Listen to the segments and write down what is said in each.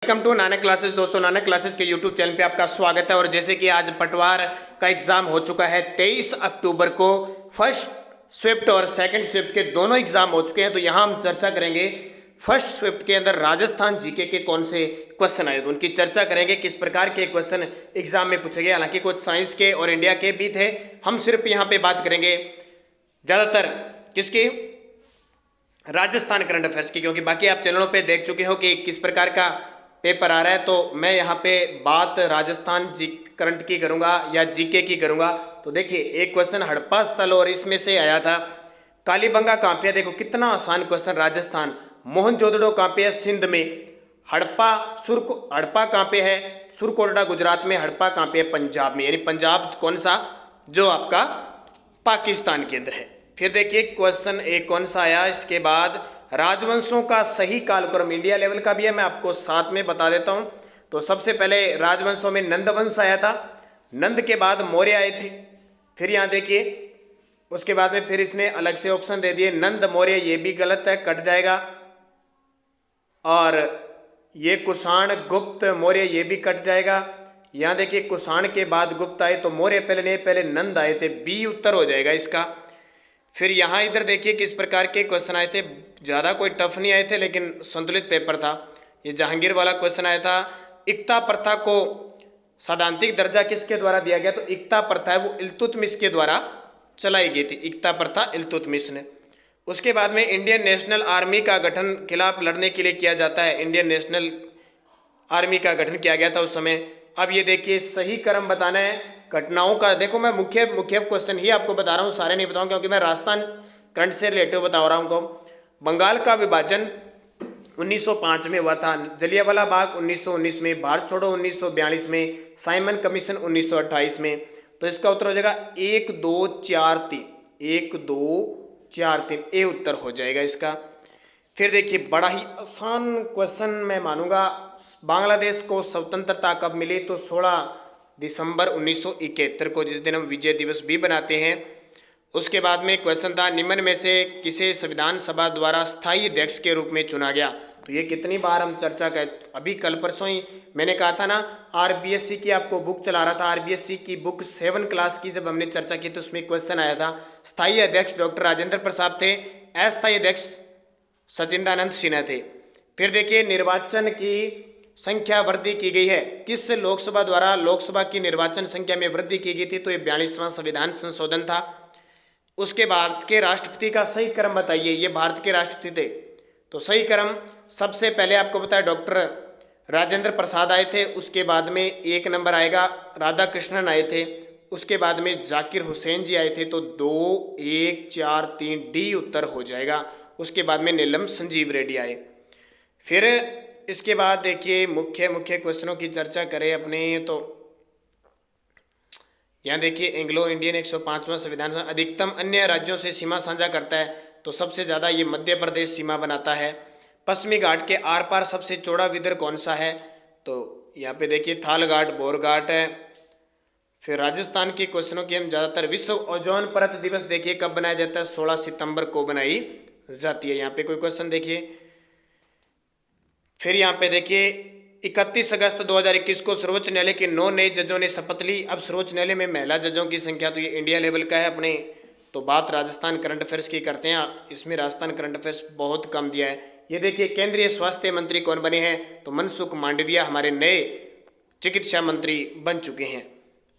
Welcome to Nanak classes. दोस्तों, Nanak classes के YouTube channel पे आपका स्वागत है। और जैसे कि आज पटवार का एग्जाम हो चुका है 23 अक्टूबर को, फर्स्ट स्विफ्ट और सेकंड स्विफ्ट के दोनों एग्जाम हो चुके हैं। तो यहाँ हम चर्चा करेंगे फर्स्ट स्विफ्ट के अंदर राजस्थान जीके के कौन से क्वेश्चन आए, तो उनकी चर्चा करेंगे, किस प्रकार के क्वेश्चन एग्जाम में पूछे गए। हालांकि कुछ साइंस के और इंडिया के भी थे, हम सिर्फ यहाँ पे बात करेंगे ज़्यादातर किसकी, राजस्थान करंट अफेयर्स की, क्योंकि बाकी आप चैनलों पे देख चुके हो कि किस प्रकार का पेपर आ रहा है। तो मैं यहाँ पे बात राजस्थान जी करंट की करूँगा या जीके की करूँगा। तो देखिए, एक क्वेश्चन हड़प्पा स्थल और इसमें से आया था कालीबंगा कहाँ पे है। देखो कितना आसान क्वेश्चन, राजस्थान। मोहनजोदड़ो कहाँ पे है, सिंध में। हड़प्पा कहाँ पे है, सुरकोटड़ा गुजरात में। हड़प्पा कहाँ पे है, पंजाब में। यानी पंजाब कौन सा, जो आपका पाकिस्तान के अंदर है। फिर देखिए क्वेश्चन एक कौन सा आया, इसके बाद राजवंशों का सही कालक्रम, इंडिया लेवल का भी है, मैं आपको साथ में बता देता हूं। तो सबसे पहले राजवंशों में नंद वंश आया था, नंद के बाद मौर्य आए थे। फिर यहाँ देखिए उसके बाद में फिर इसने अलग से ऑप्शन दे दिए, नंद मौर्य, ये भी गलत है, कट जाएगा। और ये कुषाण गुप्त मौर्य, ये भी कट जाएगा। यहाँ देखिए कुषाण के बाद गुप्त आए, तो मौर्य पहले नहीं, पहले नंद आए थे, बी उत्तर हो जाएगा इसका। फिर यहाँ इधर देखिए किस प्रकार के क्वेश्चन आए थे, ज़्यादा कोई टफ नहीं आए थे, लेकिन संतुलित पेपर था। ये जहांगीर वाला क्वेश्चन आया था, इक्ता प्रथा को सैद्धांतिक दर्जा किसके द्वारा दिया गया। तो इक्ता प्रथा है वो इल्तुतमिश के द्वारा चलाई गई थी, इक्ता प्रथा इल्तुतमिश ने। उसके बाद में इंडियन नेशनल आर्मी का गठन खिलाफ लड़ने के लिए किया जाता है, इंडियन नेशनल आर्मी का गठन किया गया था उस समय। अब ये देखिए सही क्रम बताना है घटनाओं का। देखो मैं मुख्य क्वेश्चन ही आपको बता रहा हूँ, सारे नहीं बताऊँ, क्योंकि मैं राजस्थान करंट से रिलेटिव बता रहा हूँ। बंगाल का विभाजन 1905 में हुआ था, जलियांवाला बाग 1919 में, भारत छोड़ो 1942 में, साइमन कमीशन 1928 में। तो इसका उत्तर हो जाएगा 1 2 4 3, 1 2 4 3, ए उत्तर हो जाएगा इसका। फिर देखिए बड़ा ही आसान क्वेश्चन मैं मानूंगा, बांग्लादेश को स्वतंत्रता कब मिली। तो 16 दिसंबर 1971 को, जिस दिन हम विजय दिवस भी बनाते हैं। उसके बाद में क्वेश्चन था, निम्न में से किसे संविधान सभा द्वारा स्थायी अध्यक्ष के रूप में चुना गया। तो ये कितनी बार हम चर्चा कर, अभी कल परसों ही मैंने कहा था ना, आरबीएससी की आपको बुक चला रहा था, आरबीएससी की बुक 7 क्लास की जब हमने चर्चा की तो उसमें क्वेश्चन आया था, स्थायी अध्यक्ष डॉक्टर राजेंद्र प्रसाद थे, अस्थायी अध्यक्ष सचिदानंद सिन्हा थे। फिर देखिए निर्वाचन की संख्या वृद्धि की गई है, किस लोकसभा द्वारा लोकसभा की निर्वाचन संख्या में वृद्धि की गई थी। तो ये 42वां संविधान संशोधन था। उसके भारत के राष्ट्रपति का सही क्रम बताइए, ये भारत के राष्ट्रपति थे। तो सही क्रम सबसे पहले आपको बताया डॉक्टर राजेंद्र प्रसाद आए थे, उसके बाद में 1 नंबर आएगा राधा कृष्णन आए थे, उसके बाद में जाकिर हुसैन जी आए थे। तो 2 1 4 3 डी उत्तर हो जाएगा। उसके बाद में नीलम संजीव रेड्डी आए। फिर इसके बाद देखिए मुख्य क्वेश्चनों की चर्चा करें अपने, तो यहाँ देखिए एंग्लो इंडियन 105वां संविधान अधिकतम अन्य राज्यों से सीमा साझा करता है। तो सबसे ज़्यादा ये मध्य प्रदेश सीमा बनाता है। पश्चिमी घाट के आर पार सबसे चौड़ा विदर्भ कौन सा है। तो यहाँ पे देखिए थाल घाट, बोर घाट है। फिर राजस्थान के क्वेश्चनों की हम ज़्यादातर, विश्व ओजोन परत दिवस देखिए कब बनाया जाता है, 16 सितंबर को बनाई जाती है। यहाँ पे कोई क्वेश्चन देखिए। फिर यहाँ पे देखिए 31 अगस्त 2021 को सर्वोच्च न्यायालय के 9 नए जजों ने शपथ ली। अब सर्वोच्च न्यायालय में महिला जजों की संख्या, तो ये इंडिया लेवल का है अपने। तो बात राजस्थान करंट अफेयर्स की करते हैं, इसमें राजस्थान करंट अफेयर्स बहुत कम दिया है। ये देखिए केंद्रीय स्वास्थ्य मंत्री कौन बने हैं, तो मनसुख मांडविया हमारे नए चिकित्सा मंत्री बन चुके हैं।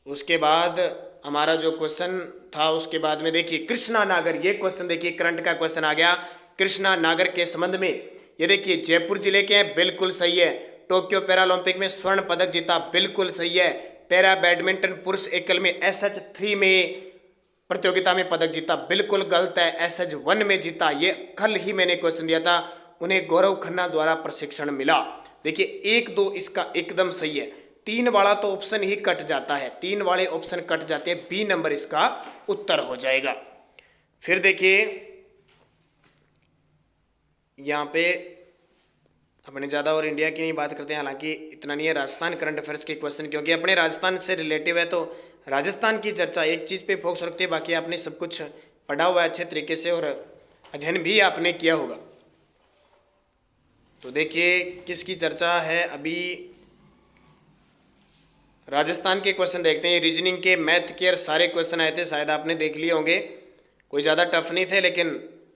उसके बाद हमारा जो क्वेश्चन था, उसके बाद में देखिए कृष्णा नागर, ये क्वेश्चन देखिए करंट का क्वेश्चन आ गया कृष्णा नागर के संबंध में। ये देखिए जयपुर जिले के हैं, बिल्कुल सही है। टोक्यो पैरालंपिक में स्वर्ण पदक जीता, बिल्कुल सही है। पैरा बैडमिंटन पुरुष एकल में SH3 में प्रतियोगिता में पदक जीता, बिल्कुल गलत है, SH1 में जीता। ये कल ही मैंने क्वेश्चन दिया था, उन्हें गौरव खन्ना द्वारा प्रशिक्षण मिला। देखिए 1 2 इसका एकदम सही है। 3 वाला तो ऑप्शन ही कट जाता है, 3 वाले ऑप्शन कट जाते हैं, बी नंबर इसका उत्तर हो जाएगा। फिर देखिए यहाँ पे अपने ज़्यादा और इंडिया की नहीं बात करते हैं, हालांकि इतना नहीं है राजस्थान करंट अफेयर्स के क्वेश्चन, क्योंकि अपने राजस्थान से रिलेटिव है। तो राजस्थान की चर्चा एक चीज़ पे फोकस रखती है, बाकी आपने सब कुछ पढ़ा हुआ है अच्छे तरीके से और अध्ययन भी आपने किया होगा। तो देखिए किसकी चर्चा है अभी, राजस्थान के क्वेश्चन देखते हैं। रीजनिंग के, मैथ के और सारे क्वेश्चन आए थे, शायद आपने देख लिए होंगे। कोई ज़्यादा टफ नहीं थे, लेकिन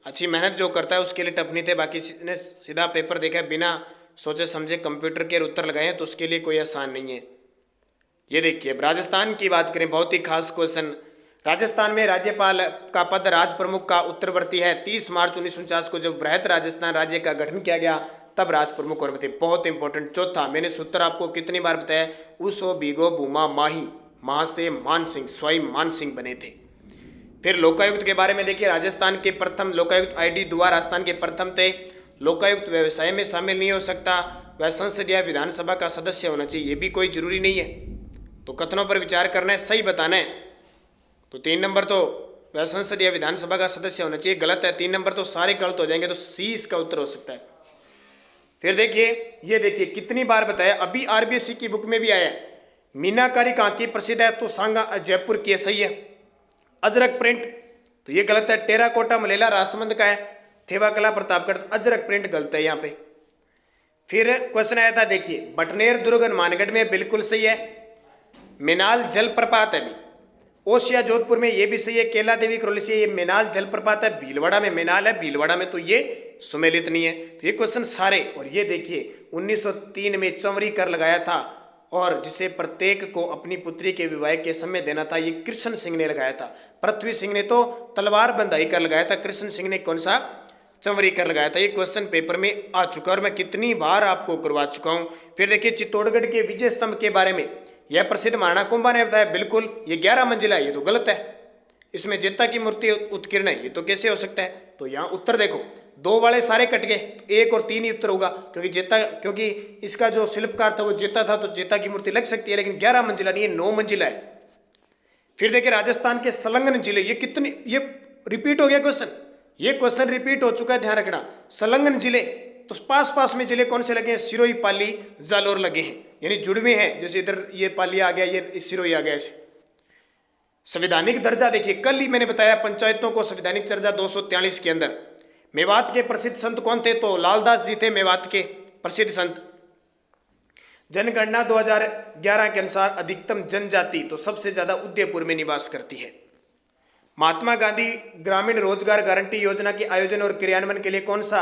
अच्छी मेहनत जो करता है उसके लिए टफ नहीं थे। बाकी ने सीधा पेपर देखा, बिना सोचे समझे कंप्यूटर के उत्तर लगाए हैं, तो उसके लिए कोई आसान नहीं है। ये देखिए अब राजस्थान की बात करें, बहुत ही खास क्वेश्चन। राजस्थान में राज्यपाल का पद राज प्रमुख का उत्तरवर्ती है। 30 मार्च 1949 को जब वृहत राजस्थान राज्य का गठन किया गया, तब राज प्रमुख और थे। बहुत इंपॉर्टेंट। चौथा, मैंने सूत्र आपको कितनी बार बताया, उसो बीगो भूमा माही, माह से मान सिंह, स्वयं मान सिंह बने थे। फिर लोकायुक्त के बारे में देखिए, राजस्थान के प्रथम लोकायुक्त ID दुआ राजस्थान के प्रथम थे। लोकायुक्त व्यवसाय में शामिल नहीं हो सकता, वह संसद या विधानसभा का सदस्य होना चाहिए, ये भी कोई जरूरी नहीं है। तो कथनों पर विचार करना है, सही बताना है। तो 3 नंबर तो वह संसद या विधानसभा का सदस्य होना चाहिए, गलत है। 3 नंबर तो सारे गलत हो जाएंगे, तो C इसका उत्तर हो सकता है। फिर देखिए, ये देखिए कितनी बार बताया, अभी RBSC की बुक में भी आया है। मीनाकारी कहाँ की प्रसिद्ध है, तो सांगा जयपुर की है, सही है। अजरक प्रिंट, तो ये गलत है। टेराकोटा मलेला राजसमंद का है। थेवा कला प्रतापगढ़, अजरक प्रिंट गलत है यहाँ पे। फिर क्वेश्चन आया था, देखिए बटनेर दुर्ग हनुमानगढ़ में, बिल्कुल सही है। मेनाल जलप्रपात है भी ओसिया जोधपुर में, ये भी सही है। केला देवी करौली से, ये मेनाल जलप्रपात है। भीलवाड़ा में मेनाल है, भीलवाड़ा में तो ये सुमेलित नहीं है। तो ये क्वेश्चन सारे। और ये देखिए 1903 में चंवरी कर लगाया था, और जिसे प्रत्येक को अपनी पुत्री के विवाह के समय देना था, ये कृष्ण सिंह ने लगाया था। पृथ्वी सिंह ने तो तलवार बंधाई कर लगाया था, कृष्ण सिंह ने कौन सा, चंवरी कर लगाया था। ये क्वेश्चन पेपर में आ चुका और मैं कितनी बार आपको करवा चुका हूं। फिर देखिए चित्तौड़गढ़ के विजय स्तंभ के बारे में, यह प्रसिद्ध महाराणा कुंभा ने बताया, बिल्कुल ये 11 मंजिला है, ये तो गलत है। इसमें जेता की मूर्ति उत्कीर्ण है, ये तो कैसे हो सकता है। तो यहाँ उत्तर देखो, 2 वाले सारे कट गए, 1 और 3 ही उत्तर होगा, क्योंकि इसका जो शिल्पकार था वो जेता था, तो जेता की मूर्ति लग सकती है, लेकिन 11 मंजिला नहीं है, 9 मंजिला है। फिर देखिए राजस्थान के संलग्न जिले, ये रिपीट हो गया क्वेश्चन, ये क्वेश्चन रिपीट हो चुका है, ध्यान रखना। संलग्न जिले, तो पास में जिले कौन से लगे हैं, सिरोही, पाली, जालोर लगे हैं, यानी जुड़वे हैं। जैसे इधर ये पाली आ गया, ये सिरोही आ गया। ऐसे संवैधानिक दर्जा देखिए, कल ही मैंने बताया पंचायतों को संवैधानिक दर्जा 243 के अंदर। मेवात के प्रसिद्ध संत कौन थे, तो लालदास जी थे मेवात के प्रसिद्ध संत। जनगणना 2011 के अनुसार अधिकतम जनजाति तो सबसे ज्यादा उदयपुर में निवास करती है। महात्मा गांधी ग्रामीण रोजगार गारंटी योजना के आयोजन और क्रियान्वयन के लिए कौन सा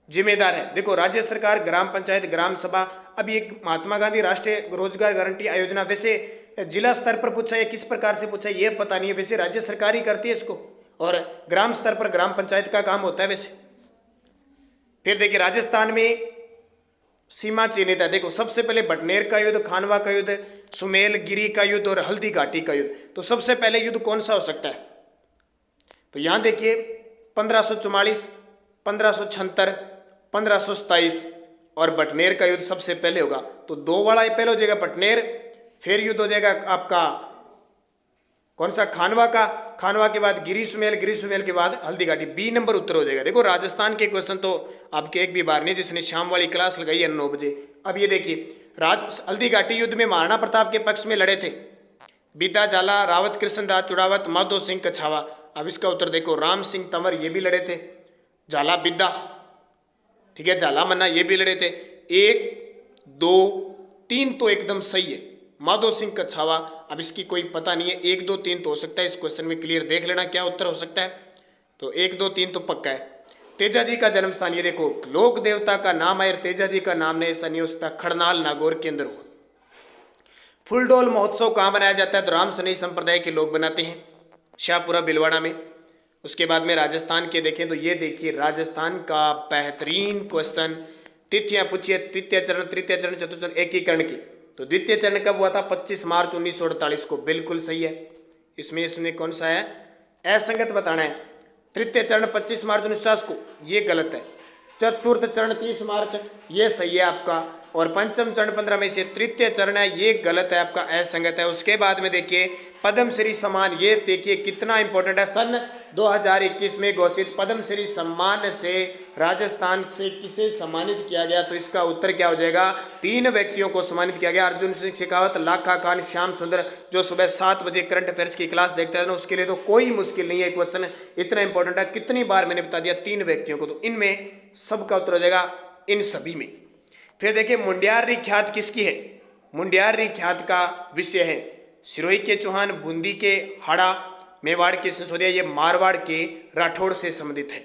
जिम्मेदार है, देखो राज्य सरकार, ग्राम पंचायत, ग्राम सभा। अब ये महात्मा गांधी राष्ट्रीय रोजगार गारंटी आयोजना वैसे जिला स्तर पर पूछा है, किस प्रकार से पूछा है ये पता नहीं है, वैसे राज्य सरकार ही करती है इसको, और ग्राम स्तर पर ग्राम पंचायत का काम होता है वैसे। फिर देखिए राजस्थान में सीमा चिन्हित है, देखो सबसे पहले बटनेर का युद्ध, खानवा का युद्ध, सुमेल गिरी का युद्ध और हल्दी घाटी का युद्ध। तो सबसे पहले युद्ध कौन सा हो सकता है, तो यहां देखिए 1544, 1576, 1527 और बटनेर का युद्ध सबसे पहले होगा। तो 2 वाला पहले हो जाएगा बटनेर, फिर युद्ध हो जाएगा आपका कौन सा, खानवा का, खानवा के बाद गिरी सुमेल, गिरी सुमेल के बाद हल्दी घाटी। B नंबर उत्तर हो जाएगा। देखो राजस्थान के क्वेश्चन तो आपके एक भी बार नहीं, जिसने शाम वाली क्लास लगाई है 9 बजे। अब ये देखिए हल्दी घाटी युद्ध में महाराणा प्रताप के पक्ष में लड़े थे बीता जाला, रावत कृष्णदास चुड़ावत, माधो सिंह कछावा। अब इसका उत्तर देखो, राम सिंह तंवर ये भी लड़े थे, झाला बिद्दा, ठीक है, झाला मन्ना ये भी लड़े थे। 1, 2, 3 तो एकदम सही है, माधो सिंह कछावा। अब इसकी कोई पता नहीं है, 1, 2, 3 तो हो सकता है, इस क्वेश्चन में क्लियर देख लेना क्या उत्तर हो सकता है। तो 1, 2, 3 तो पक्का है। तेजा जी का जन्म स्थान, ये देखो लोक देवता का नाम है, तेजा जी का नाम नहीं, ऐसा नहीं हो सकता, खड़नाल नागौर के अंदर हुआ। फुलडोल महोत्सव कहाँ मनाया जाता है, तो राम सनई संप्रदाय के लोग बनाते हैं, शाहपुरा भीलवाड़ा में। उसके बाद में राजस्थान के देखें तो ये देखिए राजस्थान का बेहतरीन क्वेश्चन, तिथियां पूछिए, तृतीय चरण, चतुर्थ चरण, एकीकरण की। तो द्वितीय चरण कब हुआ था, 25 मार्च 1948 को, बिल्कुल सही है। इसमें कौन सा है, असंगत बताना है। तृतीय चरण 25 मार्च 1950 को, ये गलत है। चतुर्थ चरण 30 मार्च, ये सही है आपका। और पंचम चरण 15 में से तृतीय चरण है, ये गलत है आपका, असंगत है। उसके बाद में देखिए पद्मश्री सम्मान, ये देखिए कितना इंपॉर्टेंट है, सन 2021 में घोषित पद्मश्री सम्मान से राजस्थान से किसे सम्मानित किया गया, तो इसका उत्तर क्या हो जाएगा, 3 व्यक्तियों को सम्मानित किया गया। अर्जुन सिंह शेखावत, लाखा खान, श्याम सुंदर। जो सुबह 7 बजे करंट अफेयर्स की क्लास देखते हैं ना, उसके लिए तो कोई मुश्किल नहीं है, क्वेश्चन इतना इंपॉर्टेंट है। कितनी बार मैंने बता दिया, 3 व्यक्तियों को, तो इनमें सबका उत्तर हो जाएगा इन सभी में। फिर देखिए मुंडियारी ख्यात किसकी है, मुंडियारी ख्यात का विषय है सिरोही के चौहान, बूंदी के हाड़ा, मेवाड़ के सिसोदिया, ये मारवाड़ के राठौड़ से संबंधित है।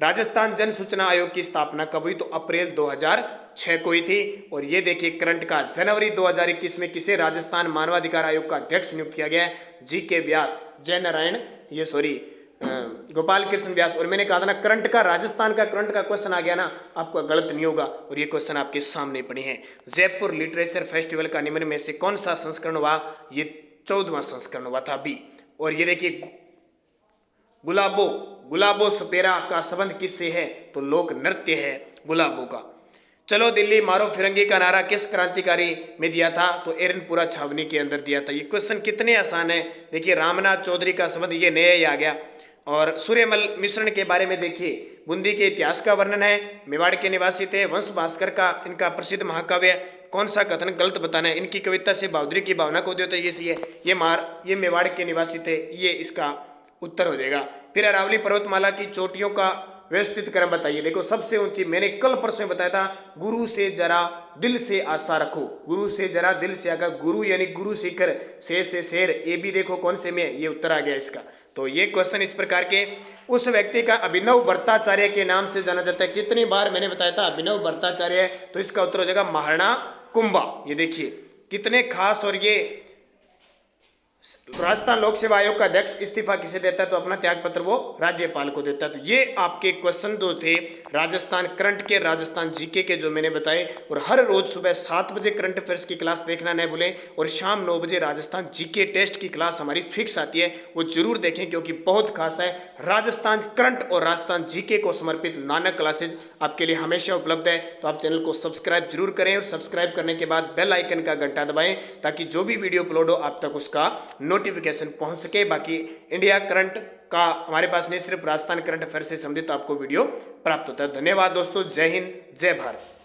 राजस्थान जन सूचना आयोग की स्थापना कब हुई, तो अप्रैल 2006 को हुई थी। और ये देखिए करंट का, जनवरी 2021 में किसे राजस्थान मानवाधिकार आयोग का अध्यक्ष नियुक्त किया गया है, जी.के. व्यास, जय नारायण, ये सॉरी गोपाल कृष्ण व्यास। और मैंने कहा था ना करंट का, राजस्थान का करंट का क्वेश्चन आ गया ना, आपका गलत नहीं होगा। और ये क्वेश्चन आपके सामने पड़े हैं। जयपुर लिटरेचर फेस्टिवल का निम्न में से कौन सा संस्करण हुआ, ये 14वां संस्करण हुआ था अभी। और ये देखिए गुलाबो सपेरा का संबंध किससे है, तो लोक नृत्य है गुलाबो का। चलो दिल्ली मारो फिरंगी का नारा किस क्रांतिकारी में दिया था, तो एरनपुरा छावनी के अंदर दिया था। ये क्वेश्चन कितने आसान है। देखिए रामनाथ चौधरी का संबंध, ये नया ही आ गया। और सूर्यमल मिश्रण के बारे में देखिए, बूंदी के इतिहास का वर्णन है, मेवाड़ के निवासी थे, वंश भास्कर का इनका प्रसिद्ध महाकाव्य, कौन सा कथन गलत बताना है, इनकी कविता से बहादुरी की भावना को देते ये मेवाड़ के निवासी थे, ये इसका उत्तर हो जाएगा। फिर अरावली पर्वतमाला की चोटियों का व्यवस्थित क्रम बताइए। देखो सबसे ऊंची, मैंने कल परसों बताया था, गुरु से जरा दिल से आशा रखो, गुरु से जरा दिल से आगा, गुरु यानी गुरु शिखर, शेर से शेर, ये भी देखो कौन से में, ये उत्तर आ गया इसका। तो ये क्वेश्चन इस प्रकार के, उस व्यक्ति का अभिनव भट्टाचार्य के नाम से जाना जाता है। कितनी बार मैंने बताया था अभिनव भट्टाचार्य, तो इसका उत्तर हो जाएगा महाराणा कुंभा। ये देखिए कितने खास। और ये राजस्थान लोक सेवा आयोग का अध्यक्ष इस्तीफा किसे देता है, तो अपना त्याग पत्र वो राज्यपाल को देता है। तो ये आपके क्वेश्चन दो थे राजस्थान करंट के, राजस्थान जीके के जो मैंने बताए। और हर रोज सुबह 7 बजे करंट अफेयर्स की क्लास देखना न भूलें, और शाम 9 बजे राजस्थान जीके टेस्ट की क्लास हमारी फिक्स आती है, वो जरूर देखें क्योंकि बहुत खास है। राजस्थान करंट और राजस्थान जीके को समर्पित नानक क्लासेज आपके लिए हमेशा उपलब्ध है। तो आप चैनल को सब्सक्राइब जरूर करें, और सब्सक्राइब करने के बाद बेल आइकन का घंटा दबाएं, ताकि जो भी वीडियो अपलोड हो आप तक उसका नोटिफिकेशन पहुंच सके। बाकी इंडिया करंट का हमारे पास नहीं, सिर्फ राजस्थान करंट अफेयर से संबंधित आपको वीडियो प्राप्त होता है। धन्यवाद दोस्तों, जय हिंद, जय भारत।